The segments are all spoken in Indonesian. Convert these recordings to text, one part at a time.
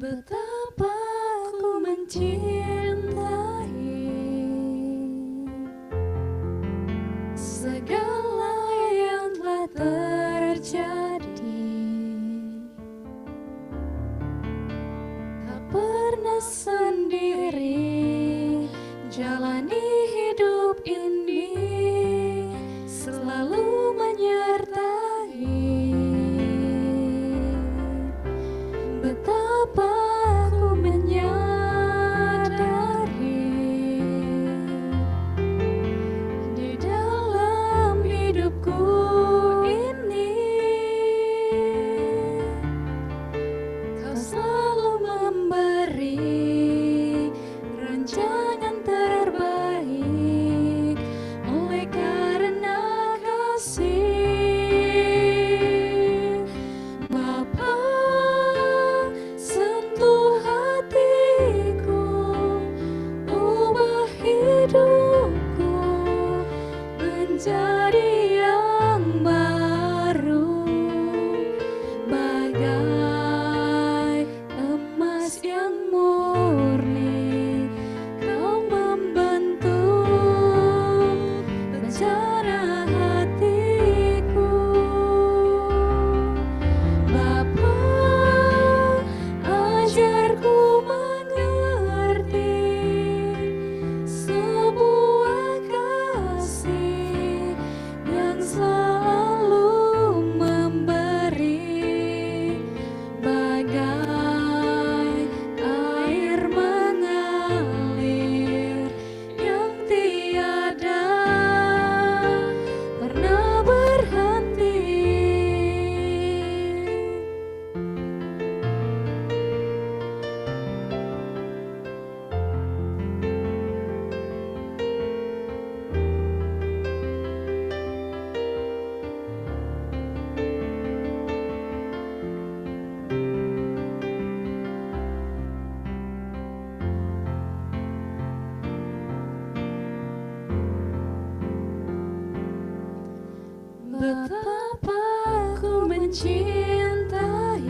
Betapa ku mencintai segala yang telah terjadi, tak pernah sendiri jalani hidup ini, selalu menyertai. Betapa ku menyadari di dalam hidupku ini, kau selalu memberi rancangan terbaik oleh karena kasih. Bapa, sentuh hatiku, ubah hidupku menjadi yang baru, bagai emas yang murni. Kau membentuk rencana hatiku. Bapa, ajarku mengerti sebuah kasih yang selalu memberi, bagai air mengalir yang tiada pernah berhenti. Betapa ku mencintai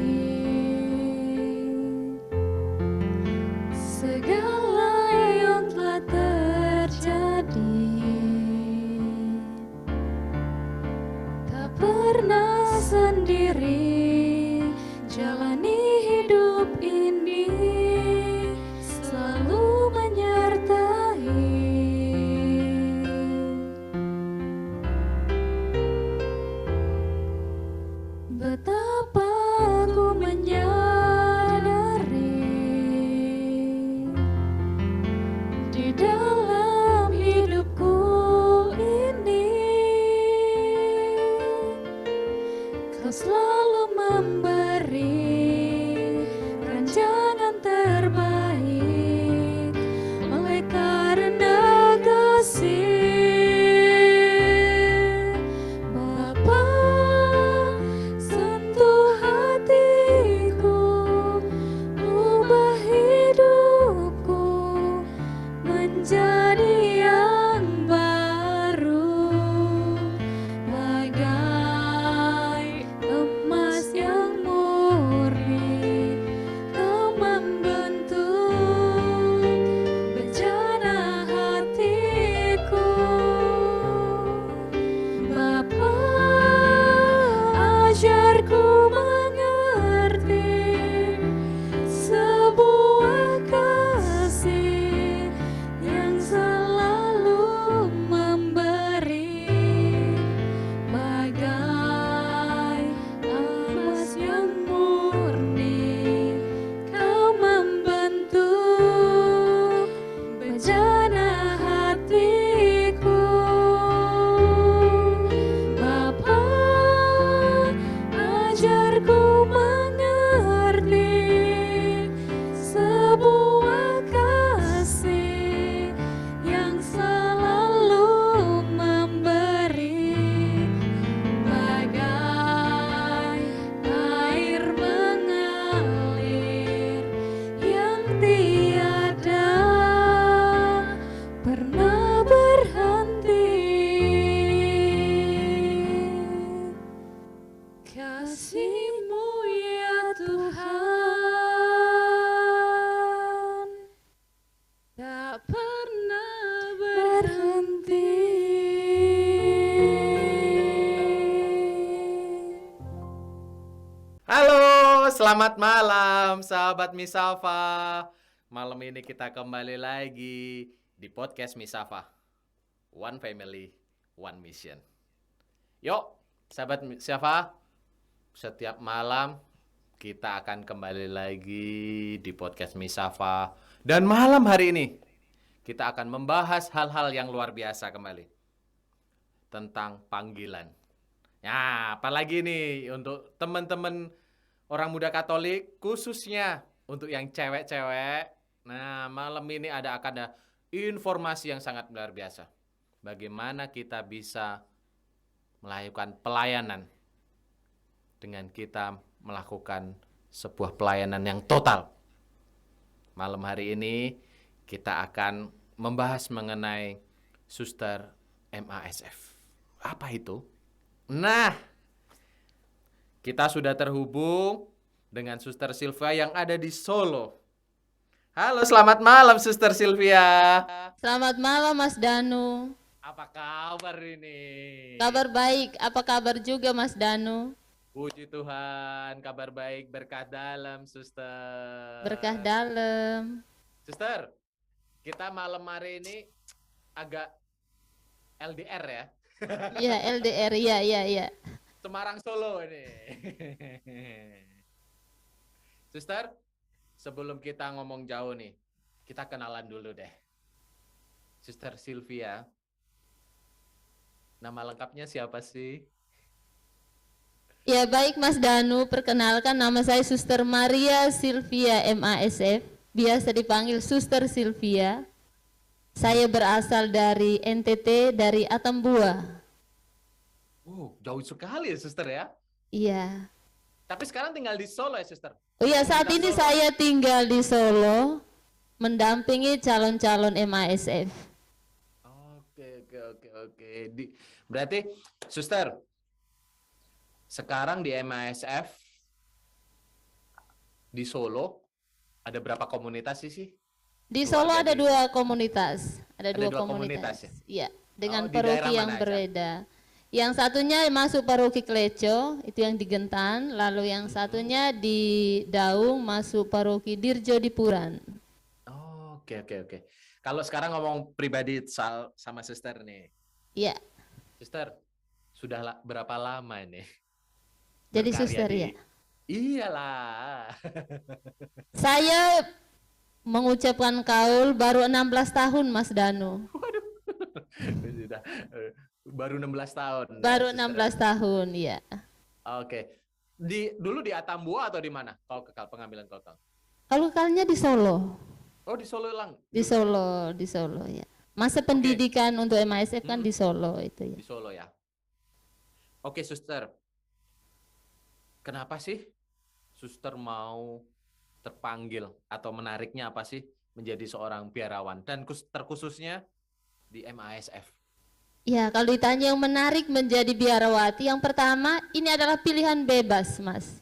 segala yang telah terjadi, tak pernah sendiri jalani hidup ini, selalu menyertai. Betapa Selamat malam, sahabat Misafa. Malam ini kita kembali lagi di podcast Misafa. One family, one mission. Yuk, sahabat Misafa, setiap malam kita akan kembali lagi di podcast Misafa. Dan malam hari ini kita akan membahas hal-hal yang luar biasa kembali tentang panggilan. Ya, apalagi nih untuk teman-teman orang muda Katolik, khususnya untuk yang cewek-cewek. Nah, malam ini akan ada informasi yang sangat luar biasa. Bagaimana kita bisa melakukan pelayanan dengan kita melakukan sebuah pelayanan yang total. Malam hari ini kita akan membahas mengenai Suster MASF. Apa itu? Nah, kita sudah terhubung dengan Suster Sylvia yang ada di Solo. Halo, selamat malam Suster Sylvia. Selamat malam Mas Danu. Apa kabar ini? Kabar baik, apa kabar juga Mas Danu? Puji Tuhan, kabar baik, berkah dalam Suster. Berkah dalam. Suster, kita malam hari ini agak LDR ya. Iya, LDR, iya. Semarang Solo ini. Suster, sebelum kita ngomong jauh nih, kita kenalan dulu deh. Suster Sylvia, nama lengkapnya siapa sih? Ya baik Mas Danu, perkenalkan nama saya Suster Maria Sylvia MASF, biasa dipanggil Suster Sylvia. Saya berasal dari NTT, dari Atambua. Jauh sekali ya Suster ya. Iya. Tapi sekarang tinggal di Solo ya Suster? Oh iya, saat ini Solo. saya tinggal di Solo, mendampingi calon-calon MASF. Oke. Berarti Suster, sekarang di MASF di Solo ada berapa komunitas sih? Di Solo ada dua komunitas, Ada dua komunitas ya? Iya, dengan di paroki daerah yang mana aja? berbeda. Yang satunya masuk paroki Kleco, itu yang di Gentan, lalu yang satunya di Daung masuk paroki Dirjo di Puran. Oke. Kalau sekarang ngomong pribadi sama Suster nih. Iya. Suster, sudah berapa lama ini? Jadi berkarya suster di- ya. Iyalah. Saya mengucapkan kaul baru 16 tahun Mas Danu. Sudah, baru 16 tahun. Baru Suster. 16 tahun, ya. Oke. Dulu di Atambua atau di mana? Kalau kekal pengambilan kokal. Kalau kalinya di Solo. Oh, di Solo lang. Di Solo ya. Masa pendidikan untuk MASF kan di Solo itu ya. Di Solo ya. Oke, Suster. Kenapa sih Suster mau terpanggil atau menariknya apa sih menjadi seorang biarawan dan terkhususnya di MASF? Ya, kalau ditanya yang menarik menjadi biarawati, yang pertama ini adalah pilihan bebas, Mas.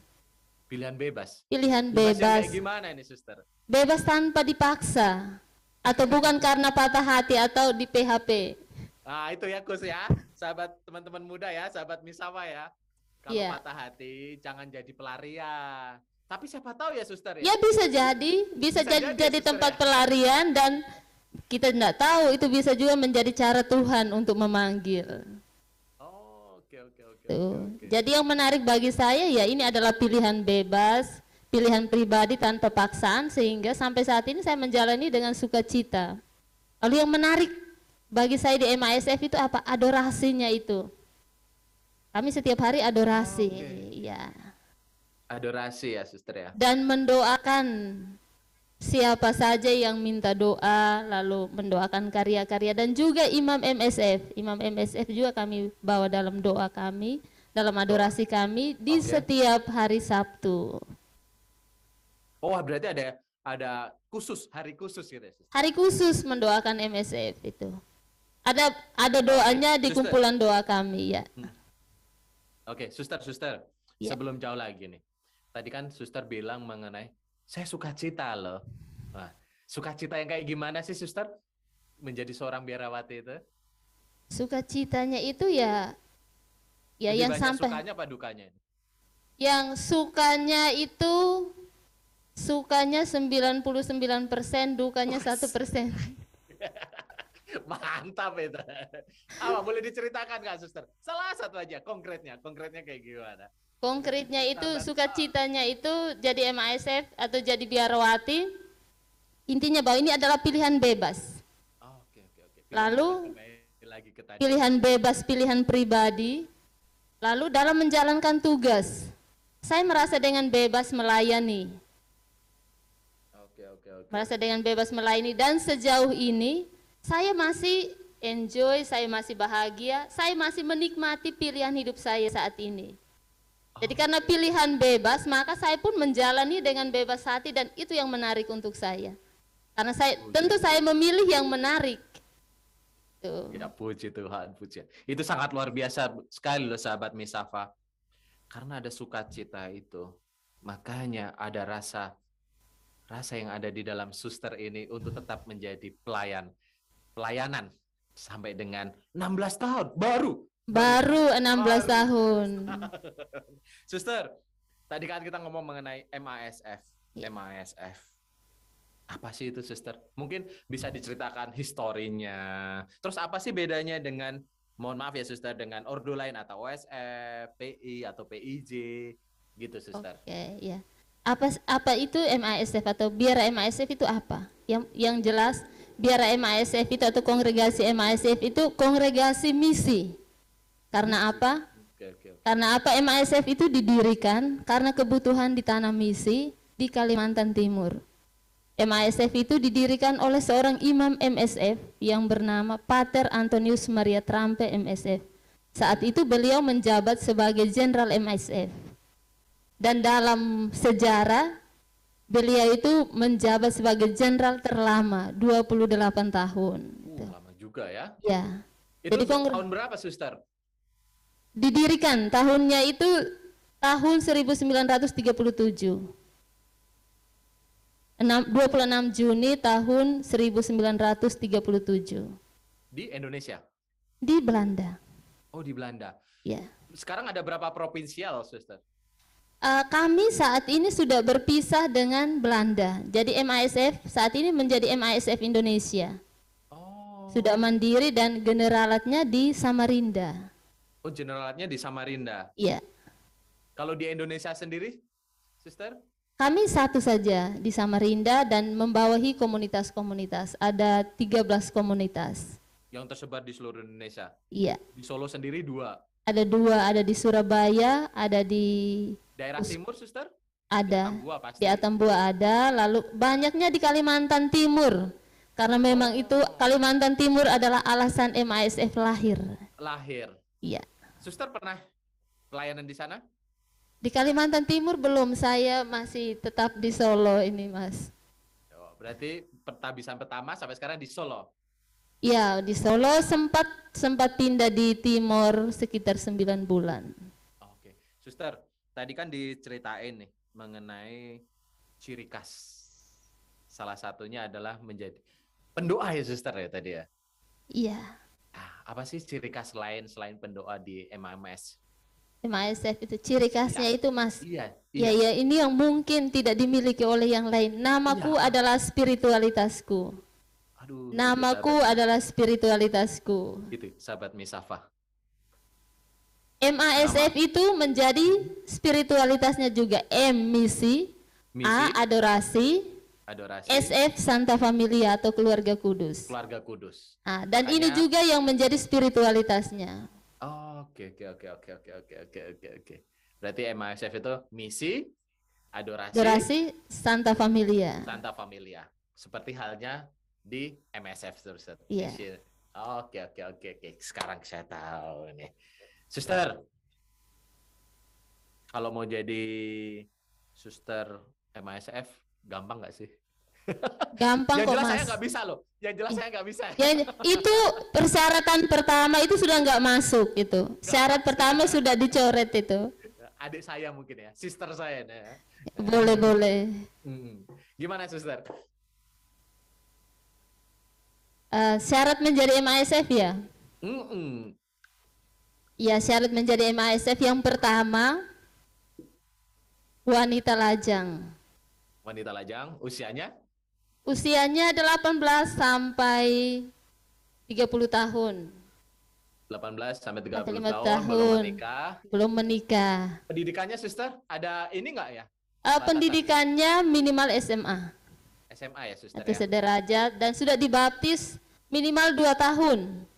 Pilihan bebas. Pilihan Yang bebas. kayak gimana ini, Suster? Bebas tanpa dipaksa. Atau bukan karena patah hati atau di PHP. Nah, itu ya, Kus ya. Sahabat teman-teman muda ya, sahabat Misawa ya. Kalau Iya. patah hati jangan jadi pelarian. Tapi siapa tahu ya, Suster Ya bisa jadi Bisa jadi, jadi Suster, tempat ya. pelarian dan kita tidak tahu itu bisa juga menjadi cara Tuhan untuk memanggil. Oke. Tuh. Jadi yang menarik bagi saya ya ini adalah pilihan bebas, pilihan pribadi tanpa paksaan sehingga sampai saat ini saya menjalani dengan sukacita. Lalu yang menarik bagi saya di MASF itu apa? Adorasinya itu. Kami setiap hari adorasi, ya. Adorasi ya, Suster ya. Dan mendoakan siapa saja yang minta doa, lalu mendoakan karya-karya dan juga Imam MSF. Imam MSF juga kami bawa dalam doa kami, dalam adorasi kami di setiap hari Sabtu. Oh, berarti ada hari khusus gitu ya, Suster. Hari khusus mendoakan MSF itu. Ada doanya di Suster. kumpulan doa kami ya. Oke, Suster. Ya. Sebelum jauh lagi nih. Tadi kan Suster bilang mengenai saya sukacita loh. Nah, sukacita yang kayak gimana sih, Suster? Menjadi seorang biarawati itu? Sukacitanya itu ya Lebih yang banyak sampai sukanya apa dukanya? Yang sukanya 99%, dukanya 1%. Mantap itu. Apa boleh diceritakan nggak, Suster? Salah satu aja konkretnya kayak gimana? Konkretnya itu, Sahabat. sukacitanya itu jadi MASF atau jadi biarawati. Intinya bahwa ini adalah pilihan bebas. Oke. Lalu Kembali lagi ke tadi. pilihan bebas, pilihan pribadi. Lalu dalam menjalankan tugas, saya merasa dengan bebas melayani. Oke. Merasa dengan bebas melayani, dan sejauh ini saya masih enjoy, saya masih bahagia, saya masih menikmati pilihan hidup saya saat ini. Jadi karena pilihan bebas, maka saya pun menjalani dengan bebas hati, dan itu yang menarik untuk saya. Karena tentu saya memilih yang menarik. Tuh. Ya, puji Tuhan, puji. Itu sangat luar biasa sekali loh sahabat Misafa. Karena ada sukacita itu, makanya ada rasa yang ada di dalam suster ini untuk tetap menjadi pelayanan sampai dengan 16 tahun Baru 16 tahun. Suster, tadi kan kita ngomong mengenai MASF. Ya. MASF. Apa sih itu, Suster? Mungkin bisa diceritakan historinya. Terus apa sih bedanya dengan, mohon maaf ya Suster, dengan ordo lain atau OSF, PI atau PIJ gitu, Suster. Oke, ya. Apa itu MASF atau biara MASF itu apa? Yang jelas biara MASF itu atau kongregasi MASF itu kongregasi misi. Karena apa? Karena apa MASF itu didirikan? Karena kebutuhan di tanah misi di Kalimantan Timur. MASF itu didirikan oleh seorang imam MSF yang bernama Pater Antonius Maria Trampe MSF. Saat itu beliau menjabat sebagai Jenderal MASF. Dan dalam sejarah beliau itu menjabat sebagai jenderal terlama 28 tahun. Lama juga ya. Ya. Itu Jadi tahun berapa, Suster? Didirikan tahunnya itu tahun 1937. 26 Juni tahun 1937. Di Indonesia? Di Belanda. Oh, di Belanda. Ya. Sekarang ada berapa provinsial, Suster? Kami saat ini sudah berpisah dengan Belanda. Jadi MASF saat ini menjadi MASF Indonesia. Oh. Sudah mandiri dan generalatnya di Samarinda. Oh, generalatnya di Samarinda. Iya. Kalau di Indonesia sendiri, Suster? Kami satu saja di Samarinda dan membawahi komunitas-komunitas. Ada 13 komunitas. Yang tersebar di seluruh Indonesia? Iya. Di Solo sendiri 2? Ada 2, ada di Surabaya, ada di Daerah timur, Suster? ada. Di Atambua pasti. Di Atambua ada, lalu banyaknya di Kalimantan Timur. Karena memang itu Kalimantan Timur adalah alasan MASF lahir. Lahir. Iya. Suster pernah pelayanan di sana? Di Kalimantan Timur belum, saya masih tetap di Solo ini, Mas. Oh, berarti petabisan pertama sampai sekarang di Solo? Ya, di Solo sempat pindah di Timor sekitar 9 bulan. Oke. Suster, tadi kan diceritain nih mengenai ciri khas. Salah satunya adalah menjadi pendoa ya, Suster ya tadi ya? Iya. Apa sih ciri khas lain selain pendoa di MAMS? MASF itu ciri khasnya itu, Mas. Iya. Ya, ini yang mungkin tidak dimiliki oleh yang lain. Namaku adalah spiritualitasku. Aduh. Namaku adalah spiritualitasku. Gitu, sahabat Misafa. MASF itu menjadi spiritualitasnya juga. M misi, A adorasi, SF Santa Familia atau keluarga kudus. Keluarga kudus. Dan ini juga yang menjadi spiritualitasnya. Oke. Berarti MASF itu misi, adorasi, Santa Familia. Santa Familia. Seperti halnya di MSF, Suster. Iya. Oke. Sekarang saya tahu nih. Suster, kalau mau jadi suster MASF, gampang nggak sih? Gampang Yang kok, jelas Mas. saya nggak bisa loh. Yang jelas saya nggak bisa. Ya, itu persyaratan pertama itu sudah nggak masuk itu. Syarat pertama sudah dicoret itu. Adik saya mungkin ya, sister saya. Ya. Boleh. Gimana, Suster? Syarat menjadi MASF ya? Ya, syarat menjadi MASF yang pertama Wanita lajang. Wanita lajang, usianya Usianya 18 sampai 30 tahun. 18 sampai Sampai 30 5 tahun, belum tahun. menikah. Belum menikah. Pendidikannya, Suster, ada ini nggak ya? Pendidikannya minimal SMA. SMA ya, Suster Atau ya? sederajat dan sudah dibaptis minimal 2 tahun.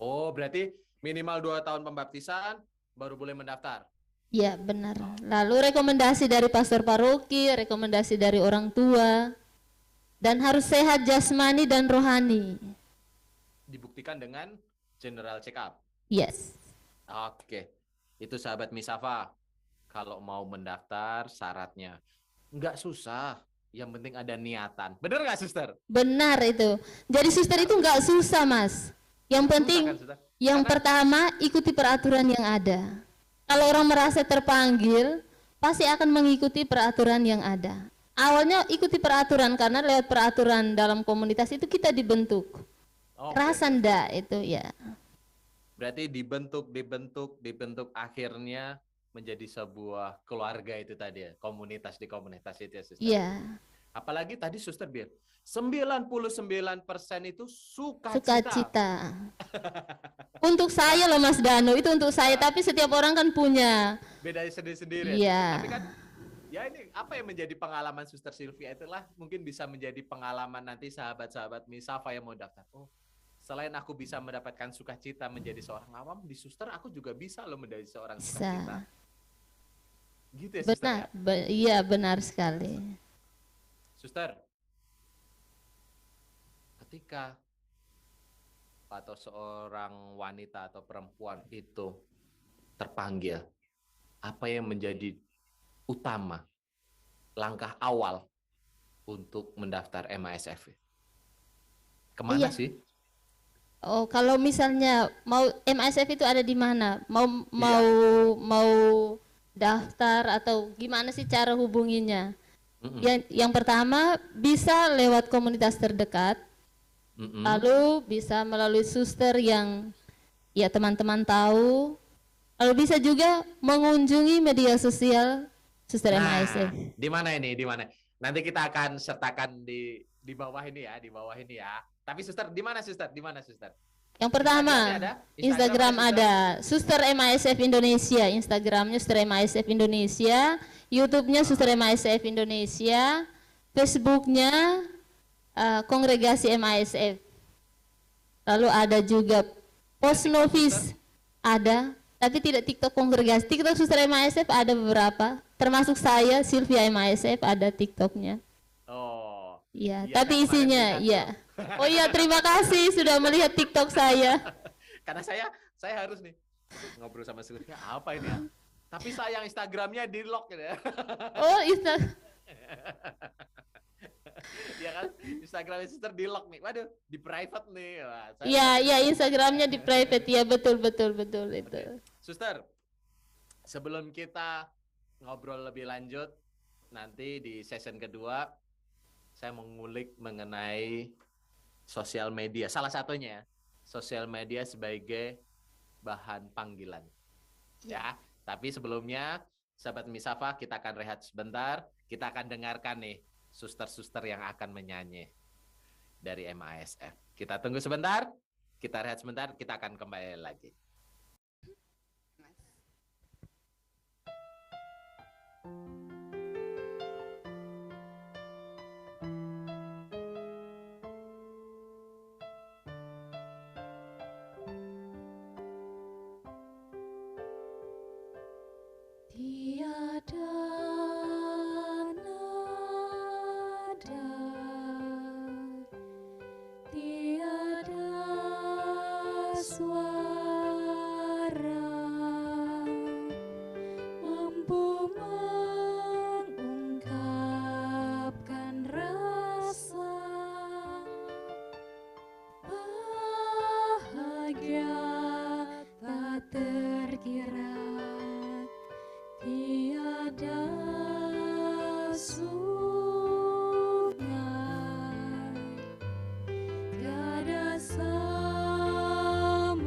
Oh, berarti minimal 2 tahun pembaptisan baru boleh mendaftar. Ya, benar. Lalu rekomendasi dari pastor paroki, rekomendasi dari orang tua, dan harus sehat jasmani dan rohani. Dibuktikan dengan general check up. Yes. Oke, itu sahabat Misafa. Kalau mau mendaftar syaratnya nggak susah, yang penting ada niatan. Bener nggak, Suster? Benar itu. Jadi suster itu nggak susah, Mas. Yang penting, Susah kan, Suster? yang pertama ikuti peraturan yang ada. Kalau orang merasa terpanggil, pasti akan mengikuti peraturan yang ada. Awalnya ikuti peraturan karena lewat peraturan dalam komunitas itu kita dibentuk. Oke. Rasa ndak itu ya. Berarti dibentuk akhirnya menjadi sebuah keluarga itu tadi ya, komunitas di komunitas itu ya, Suster. Iya. Apalagi tadi Suster bilang 99% itu sukacita. Sukacita. Untuk saya loh Mas Danu, itu untuk saya, tapi setiap orang kan punya. Beda sendiri-sendiri. Iya. Tapi kan ya ini apa yang menjadi pengalaman Suster Sylvia itulah mungkin bisa menjadi pengalaman nanti sahabat-sahabat Misafa yang mau daftar. Oh, selain aku bisa mendapatkan sukacita menjadi seorang awam, di Suster aku juga bisa loh menjadi seorang sukacita. Gitu ya, Suster ya? Iya benar sekali. Suster, ketika atau seorang wanita atau perempuan itu terpanggil, apa yang menjadi utama langkah awal untuk mendaftar MASF? Kemana Iya. sih? Oh, kalau misalnya mau MASF itu ada di mana? Mau daftar atau gimana sih cara hubunginya? Yang pertama bisa lewat komunitas terdekat. Lalu bisa melalui suster yang ya teman-teman tahu. Lalu bisa juga mengunjungi media sosial Suster MASF. Di mana ini? Di mana? Nanti kita akan sertakan di bawah ini ya, Tapi Suster, di mana Suster? Di mana Suster? Yang pertama, Instagram ada Suster MASF Indonesia, Instagramnya Suster MASF Indonesia, YouTube-nya Suster MASF Indonesia, Facebook-nya Kongregasi MASF. Lalu ada juga Post Novice ada, tapi tidak TikTok Kongregasi. TikTok Suster MASF ada beberapa, termasuk saya Sylvia MASF ada TikTok-nya. Oh. Iya, tapi isinya ya. Oh iya, terima kasih sudah melihat TikTok saya. Karena saya harus nih ngobrol sama Sylvia, apa ini ya? Tapi sayang Instagramnya di lock gitu ya. Oh, Ya kan, Instagram Suster di lock nih. Waduh, di private nih. Iya, Instagramnya di private ya, betul itu. Okay. Suster, sebelum kita ngobrol lebih lanjut, nanti di session kedua saya mengulik mengenai sosial media. Salah satunya sosial media sebagai bahan panggilan. Ya, tapi sebelumnya sahabat Misafa, kita akan rehat sebentar. Kita akan dengarkan nih suster-suster yang akan menyanyi dari MASF. Kita tunggu sebentar, kita rehat sebentar, kita akan kembali lagi. Tiada nada, tiada suara mampu mengungkapkan rasa bahagia tak terkira. Tiada sungai, tiada samudra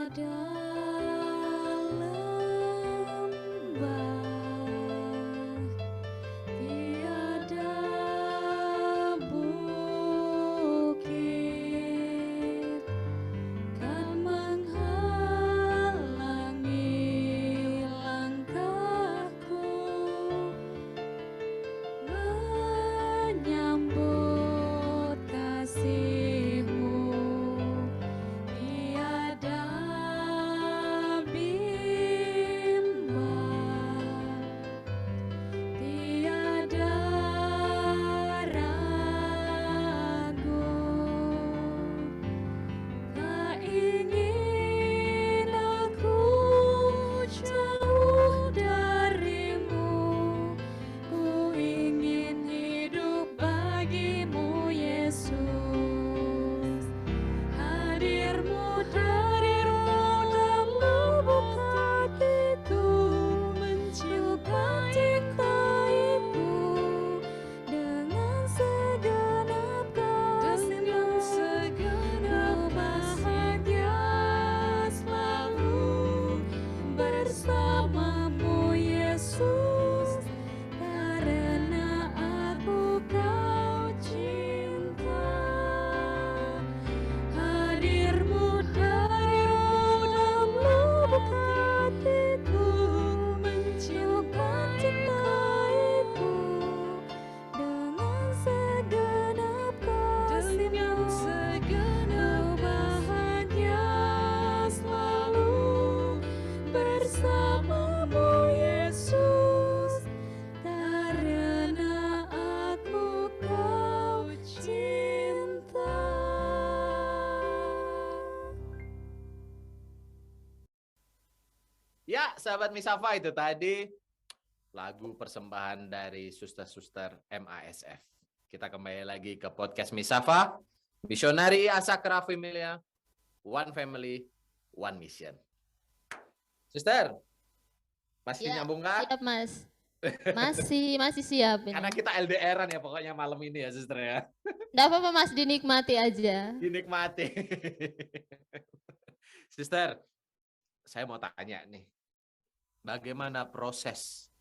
Ya, sahabat Misafa, itu tadi lagu persembahan dari suster-suster MASF. Kita kembali lagi ke podcast Misafa, Misionari Asakra Familia, One Family, One Mission. Suster, masih Ya, nyambung kan? siap Mas. Masih siap ini. Karena kita LDRan ya pokoknya malam ini ya, suster ya. Nggak apa-apa Mas, dinikmati aja. Dinikmati. Suster, saya mau tanya nih. Bagaimana proses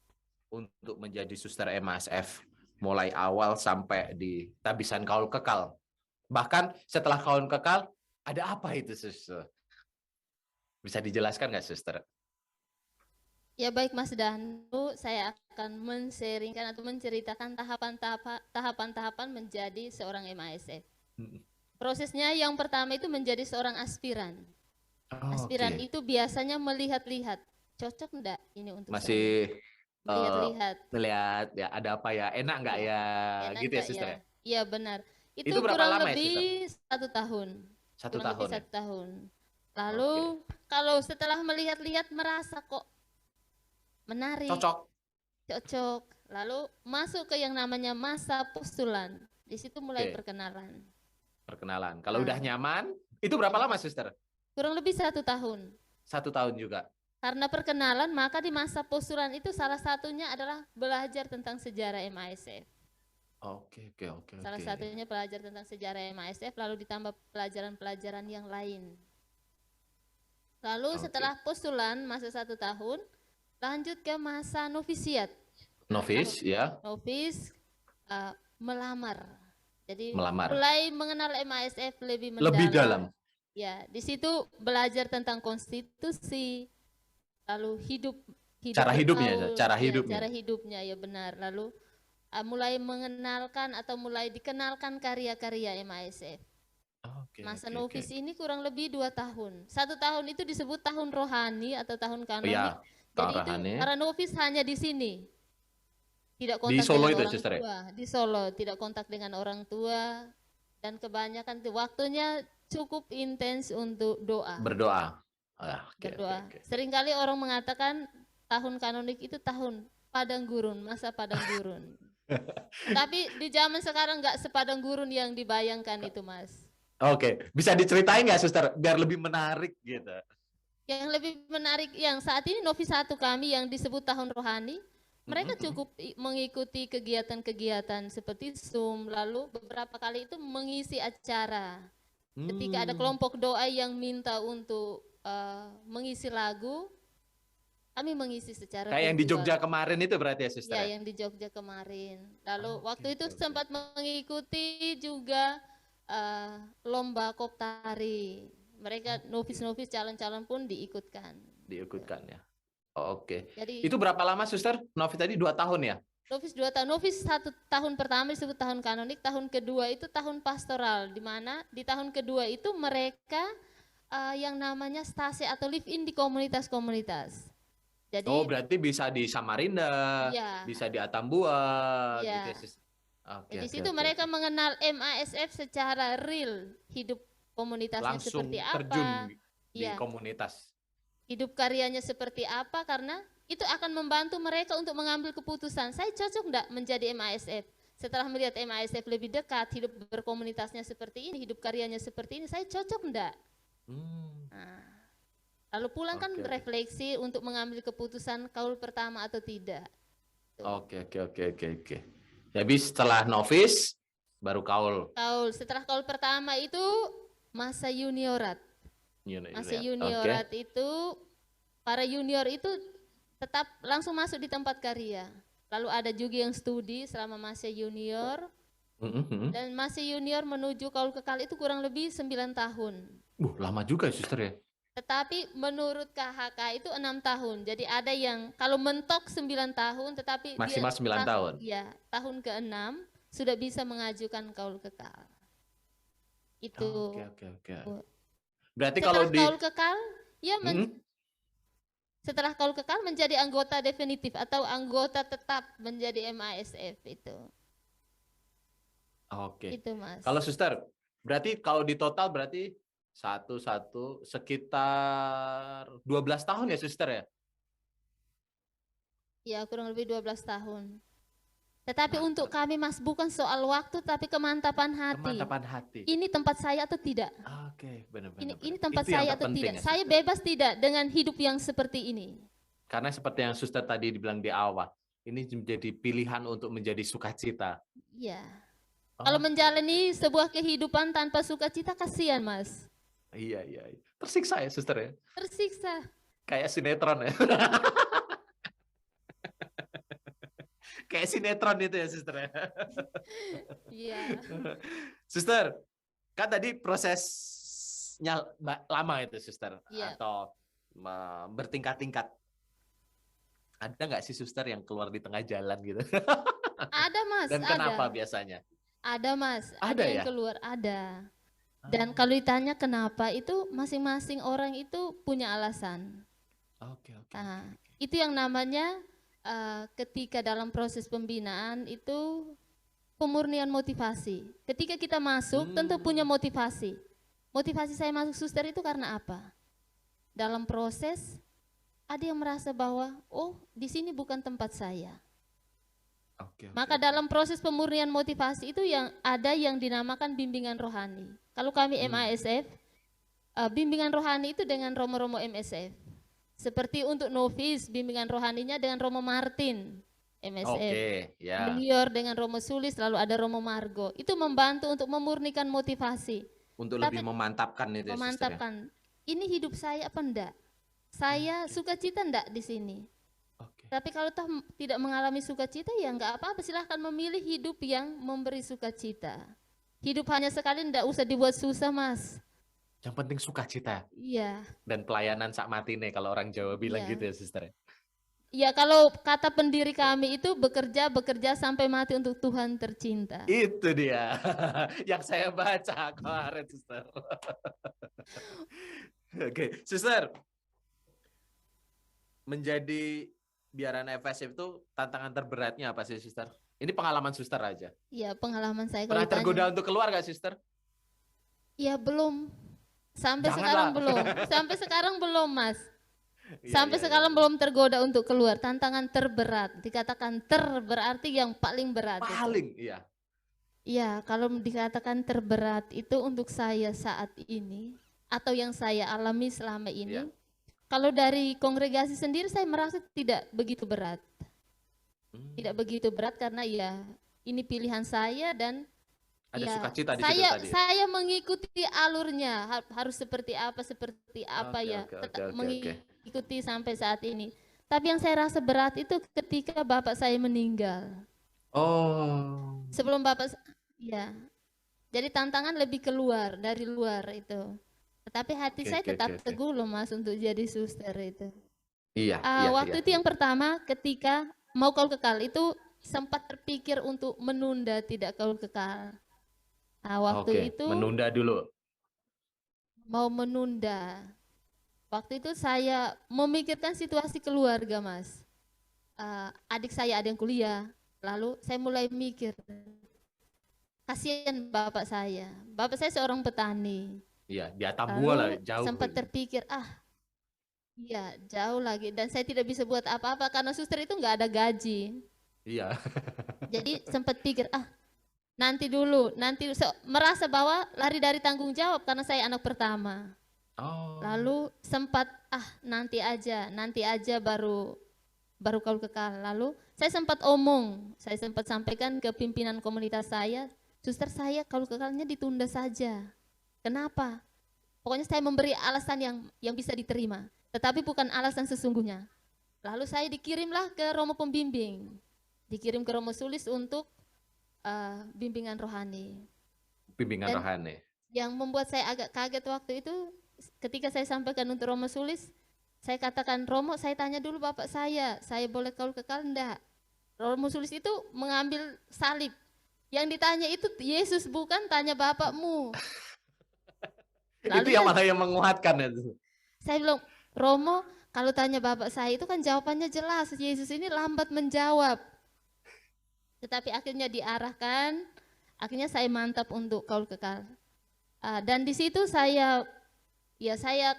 untuk menjadi suster MASF mulai awal sampai di Tabisan Kaul Kekal? Bahkan setelah Kaul Kekal, ada apa itu, suster? Bisa dijelaskan nggak, suster? Ya baik Mas Danu, saya akan men-sharingkan atau menceritakan tahapan-tahapan menjadi seorang MASF. Prosesnya yang pertama itu menjadi seorang aspiran. Aspiran Oke. itu biasanya melihat-lihat, cocok enggak ini untuk Masih saya? Melihat-lihat. melihat ya ada apa ya, enak nggak ya, Enak gitu ya, enggak suster? ya? Iya benar. Itu Itu berapa kurang lama ya, lebih 1 tahun. Satu Kurang lebih tahun ya? 1 tahun. Lalu kalau setelah melihat-lihat merasa kok menarik, Cocok. lalu masuk ke yang namanya masa postulan. Di situ mulai Oke. perkenalan. Perkenalan. Kalau Nah. udah nyaman, itu berapa lama, suster? Kurang lebih 1 tahun. 1 tahun juga. Karena perkenalan, maka di masa postulan itu salah satunya adalah belajar tentang sejarah MASF. Oke. Salah satunya belajar tentang sejarah MASF, lalu ditambah pelajaran-pelajaran yang lain. Lalu Oke. setelah postulan masa 1 tahun, lanjut ke masa novisiat. Novis, ya. Novis melamar. Jadi Melamar. mulai mengenal MASF lebih mendalam. Lebih dalam. Ya, di situ belajar tentang konstitusi, lalu hidup Cara hidupnya, bergaul, cara ya, hidupnya. cara hidupnya ya benar. Lalu mulai mengenalkan atau mulai dikenalkan karya-karya MASF. Masa novis ini kurang lebih 2 tahun. 1 tahun itu disebut tahun rohani atau tahun kanonik. Iya, Jadi tahun itu rohani. para novis hanya di sini. Tidak kontak Di Solo dengan itu, orang suster ya? tua. Di Solo tidak kontak dengan orang tua, dan kebanyakan waktunya cukup intens untuk doa. Berdoa. Berdoa. Seringkali orang mengatakan tahun kanonik itu tahun padang gurun, masa padang gurun. Tapi di zaman sekarang nggak sepadang gurun yang dibayangkan itu, Mas. Oke, bisa diceritain nggak, suster, biar lebih menarik gitu? Yang lebih menarik, yang saat ini novis 1 kami yang disebut tahun rohani, mereka cukup mengikuti kegiatan-kegiatan seperti Zoom, lalu beberapa kali itu mengisi acara. Ketika ada kelompok doa yang minta untuk mengisi lagu, kami mengisi secara Kayak yang di virtual. Jogja kemarin itu berarti ya, Sister? Ya, Ya? yang di Jogja kemarin. Lalu Oke, waktu itu oke, oke. sempat mengikuti juga lomba koptari. Mereka novis-novis calon-calon pun diikutkan. Diikutkan ya. Oke. Jadi Itu berapa lama, Suster? Novi tadi 2 tahun ya? novis 2 tahun, novis 1 tahun pertama disebut tahun kanonik, tahun kedua itu tahun pastoral, di mana di tahun kedua itu mereka yang namanya stase atau live in di komunitas-komunitas. Jadi Oh, berarti bisa di Samarinda, ya, bisa di Atambua, ya. gitu ya, Sis. Oke, Di oke, situ oke, mereka oke. mengenal MASF secara real, hidup komunitasnya Langsung seperti terjun apa, di ya, komunitas. hidup karyanya seperti apa, karena itu akan membantu mereka untuk mengambil keputusan, saya cocok enggak menjadi MASF. Setelah melihat MASF lebih dekat, hidup berkomunitasnya seperti ini, hidup karyanya seperti ini, saya cocok enggak? Nah, lalu pulang kan Oke, oke. refleksi untuk mengambil keputusan kaul pertama atau tidak. Oke. Jadi setelah novis, baru kaul. Kaul, setelah kaul pertama itu masa juniorat. Masa Oke. juniorat itu, para junior itu tetap langsung masuk di tempat karya. Lalu ada juga yang studi selama masa junior, dan masa junior menuju kaul kekal itu kurang lebih 9 tahun. Lama juga ya, Suster ya? Tetapi menurut KHK itu 6 tahun. Jadi ada yang kalau mentok 9 tahun, tetapi Maksimal 9 tahun. Ya, tahun ke-6 sudah bisa mengajukan kaul kekal. Itu. Oke. Berarti Setelah kalau di kaul kekal, ya setelah kaul kekal menjadi anggota definitif atau anggota tetap menjadi MASF itu. Oke. Itu, Mas. Kalau Suster, berarti kalau di total berarti satu sekitar 12 tahun ya, Suster ya? Ya, kurang lebih 12 tahun. Tetapi untuk kami, Mas, bukan soal waktu tapi kemantapan hati. Kemantapan hati. Ini tempat saya atau tidak? Oke, benar. Ini tempat Itu yang saya atau terpenting tidak? ya, Saya Suster. bebas tidak dengan hidup yang seperti ini? Karena seperti yang Suster tadi dibilang di awal, ini menjadi pilihan untuk menjadi sukacita. Iya. Kalau menjalani sebuah kehidupan tanpa sukacita, kasihan, Mas. Iya. Tersiksa ya, Suster ya? Tersiksa. Kayak sinetron ya? Kayak sinetron itu ya, Suster ya? Iya. Suster, kan tadi prosesnya lama itu, Suster? Iya. Atau bertingkat-tingkat. Ada nggak sih, Suster, yang keluar di tengah jalan gitu? Ada, Mas. Dan kenapa ada. Biasanya? Ada, Mas. Ada yang ya? keluar, ada. Dan kalau ditanya kenapa, itu masing-masing orang itu punya alasan. Oke. Nah, itu yang namanya ketika dalam proses pembinaan itu pemurnian motivasi. Ketika kita masuk, tentu punya motivasi. Motivasi saya masuk suster itu karena apa? Dalam proses ada yang merasa bahwa, oh, di sini bukan tempat saya. Maka dalam proses pemurnian motivasi itu yang ada yang dinamakan bimbingan rohani. Kalau kami MASF, bimbingan rohani itu dengan Romo-Romo MSF. Seperti untuk novis, bimbingan rohaninya dengan Romo Martin, MSF. Ya. Junior dengan Romo Sulis, lalu ada Romo Margo. Itu membantu untuk memurnikan motivasi. Untuk lebih memantapkan itu ya, memantapkan. Ini hidup saya apa enggak? Saya sukacita enggak di sini? Tapi kalau toh tidak mengalami sukacita, ya enggak apa-apa, silahkan memilih hidup yang memberi sukacita. Hidup hanya sekali, enggak usah dibuat susah, Mas. Yang penting sukacita. Iya. Dan pelayanan sak matine kalau orang Jawa bilang gitu ya, Sister. Ya, kalau kata pendiri kami itu bekerja sampai mati untuk Tuhan tercinta. Itu dia yang saya baca kemarin, Sister. Oke, Sister. Menjadi biaran FSF itu tantangan terberatnya apa sih, Sister? Ini pengalaman Sister aja. Iya, pengalaman saya. Pernah tergoda untuk keluar gak, Sister? Ya, belum. Sampai sekarang belum. Sampai sekarang belum, Mas. Sampai sekarang belum tergoda untuk keluar. Tantangan terberat. Dikatakan berarti yang paling berat. Paling, iya. Iya, kalau dikatakan terberat itu untuk saya saat ini atau yang saya alami selama ini. Iya. Kalau dari kongregasi sendiri saya merasa tidak begitu berat. Tidak begitu berat karena ya ini pilihan saya dan Ada Ya, sukacita di situ saya tadi. saya mengikuti alurnya, harus seperti apa Oke, ya, oke, oke, tetap oke, oke. mengikuti sampai saat ini. Tapi yang saya rasa berat itu ketika bapak saya meninggal. Oh, Sebelum bapak, ya, jadi tantangan lebih keluar dari luar itu. Tetapi hati oke, saya oke, oke, tetap oke. teguh loh Mas untuk jadi suster itu. Iya, iya, iya, Waktu itu iya. yang pertama ketika mau kaul kekal itu sempat terpikir untuk menunda tidak kaul kekal. Oke, Waktu itu menunda dulu. mau menunda. Waktu itu saya memikirkan situasi keluarga, Mas. Adik saya ada yang kuliah. Lalu saya mulai mikir, kasihan bapak saya. Bapak saya seorang petani. Iya, di Atambua lah, Lalu jauh sempat itu. terpikir, iya jauh lagi. Dan saya tidak bisa buat apa-apa karena suster itu nggak ada gaji. Iya. Jadi sempat pikir, nanti dulu, merasa bahwa lari dari tanggung jawab karena saya anak pertama. Oh, Lalu sempat nanti aja baru kaul kekal. Lalu saya sempat sampaikan ke pimpinan komunitas saya, suster saya kaul kekalnya ditunda saja. Kenapa? Pokoknya saya memberi alasan yang bisa diterima, tetapi bukan alasan sesungguhnya. Lalu saya dikirimlah ke Romo Pembimbing, dikirim ke Romo Sulis untuk bimbingan rohani. bimbingan Dan rohani. yang membuat saya agak kaget waktu itu, ketika saya sampaikan untuk Romo Sulis, saya katakan, Romo, saya tanya dulu bapak saya boleh kaul kekal enggak? Romo Sulis itu mengambil salib. Yang ditanya itu Yesus, bukan tanya bapakmu. Itu Lalu yang malah yang menguatkan itu. saya bilang, Romo, kalau tanya bapak saya itu kan jawabannya jelas, Yesus ini lambat menjawab. Tetapi akhirnya diarahkan, akhirnya saya mantap untuk kaul kekal. Dan di situ saya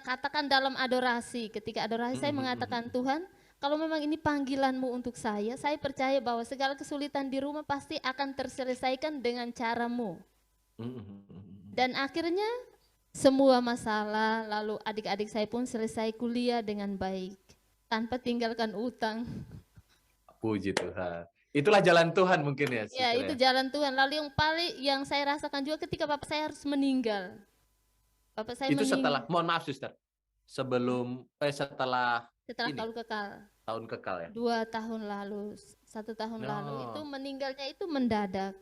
katakan dalam adorasi, ketika adorasi saya mengatakan, Tuhan, kalau memang ini panggilanmu untuk saya percaya bahwa segala kesulitan di rumah pasti akan terselesaikan dengan caramu. Dan akhirnya semua masalah, lalu adik-adik saya pun selesai kuliah dengan baik, tanpa tinggalkan utang. Puji Tuhan. Itulah jalan Tuhan mungkin ya, Ya, Suster itu ya. jalan Tuhan. Lalu yang saya rasakan juga ketika bapak saya harus meninggal. Bapak saya Itu meninggal setelah, mohon maaf Suster, setelah setelah ini, kaul kekal. tahun kekal ya. 2 tahun lalu, 1 tahun lalu No. itu meninggalnya itu mendadak.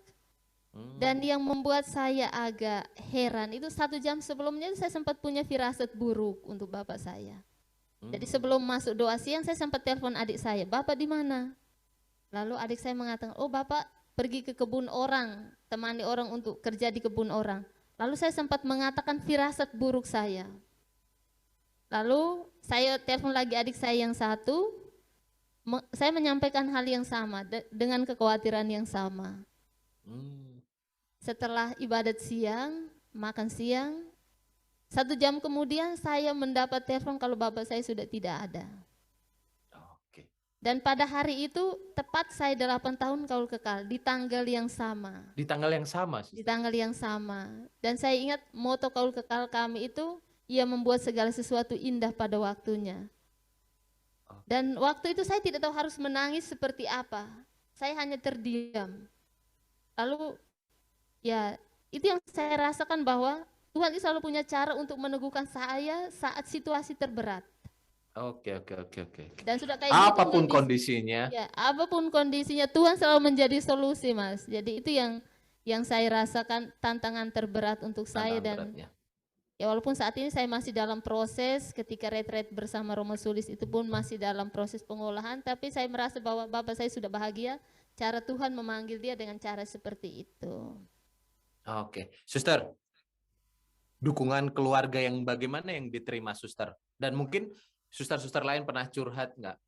Hmm. Dan yang membuat saya agak heran itu 1 jam sebelumnya saya sempat punya firasat buruk untuk bapak saya. Jadi sebelum masuk doa siang saya sempat telepon adik saya, bapak di mana? Lalu adik saya mengatakan, oh bapak pergi ke kebun orang, temani orang untuk kerja di kebun orang. Lalu saya sempat mengatakan firasat buruk saya. Lalu saya telepon lagi adik saya yang satu, saya menyampaikan hal yang sama dengan kekhawatiran yang sama. Setelah ibadat siang, makan siang, 1 jam kemudian saya mendapat telepon kalau bapak saya sudah tidak ada. Oke. Dan pada hari itu tepat saya 8 tahun kaul kekal di tanggal yang sama. Di tanggal yang sama, Di Suster. tanggal yang sama. Dan saya ingat moto kaul kekal kami itu, ia membuat segala sesuatu indah pada waktunya. Dan waktu itu saya tidak tahu harus menangis seperti apa. Saya hanya terdiam. Lalu ya itu yang saya rasakan bahwa Tuhan itu selalu punya cara untuk meneguhkan saya saat situasi terberat. Oke. Dan sudah kayak gitu Apapun kondisinya. ya, apapun kondisinya Tuhan selalu menjadi solusi, Mas. Jadi itu yang saya rasakan tantangan terberat untuk saya. Dan beratnya. ya walaupun saat ini saya masih dalam proses, ketika retret bersama Romo Sulis itu pun masih dalam proses pengolahan, tapi saya merasa bahwa bapak saya sudah bahagia, cara Tuhan memanggil dia dengan cara seperti itu. Oke, Suster, dukungan keluarga yang bagaimana yang diterima Suster? Dan mungkin suster-suster lain pernah curhat nggak?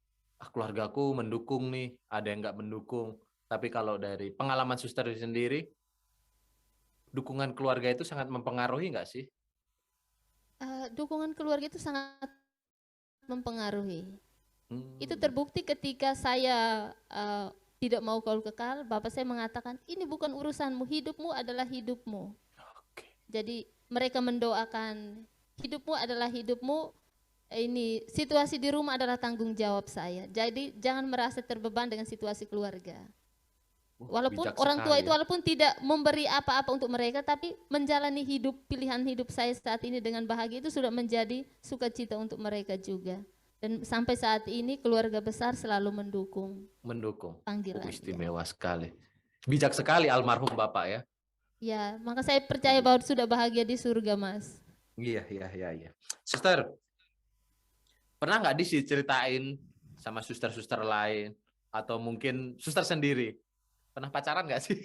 Keluargaku mendukung nih, ada yang nggak mendukung. Tapi kalau dari pengalaman Suster sendiri, dukungan keluarga itu sangat mempengaruhi nggak sih? Dukungan keluarga itu sangat mempengaruhi. Itu terbukti ketika saya tidak mau kaul kekal, bapak saya mengatakan, ini bukan urusanmu, hidupmu adalah hidupmu. Jadi mereka mendoakan, hidupmu adalah hidupmu, ini situasi di rumah adalah tanggung jawab saya. Jadi jangan merasa terbeban dengan situasi keluarga. Walaupun bijak orang tua sekali itu ya. walaupun tidak memberi apa-apa untuk mereka, tapi menjalani hidup, pilihan hidup saya saat ini dengan bahagia itu sudah menjadi sukacita untuk mereka juga. Dan sampai saat ini keluarga besar selalu mendukung Mendukung. panggilan. Ya. Istimewa sekali. Bijak sekali almarhum Bapak ya. Ya, maka saya percaya bahwa sudah bahagia di surga, Mas. Iya, iya, iya, iya. Suster, pernah nggak diceritain sama suster-suster lain atau mungkin suster sendiri? Pernah pacaran nggak sih?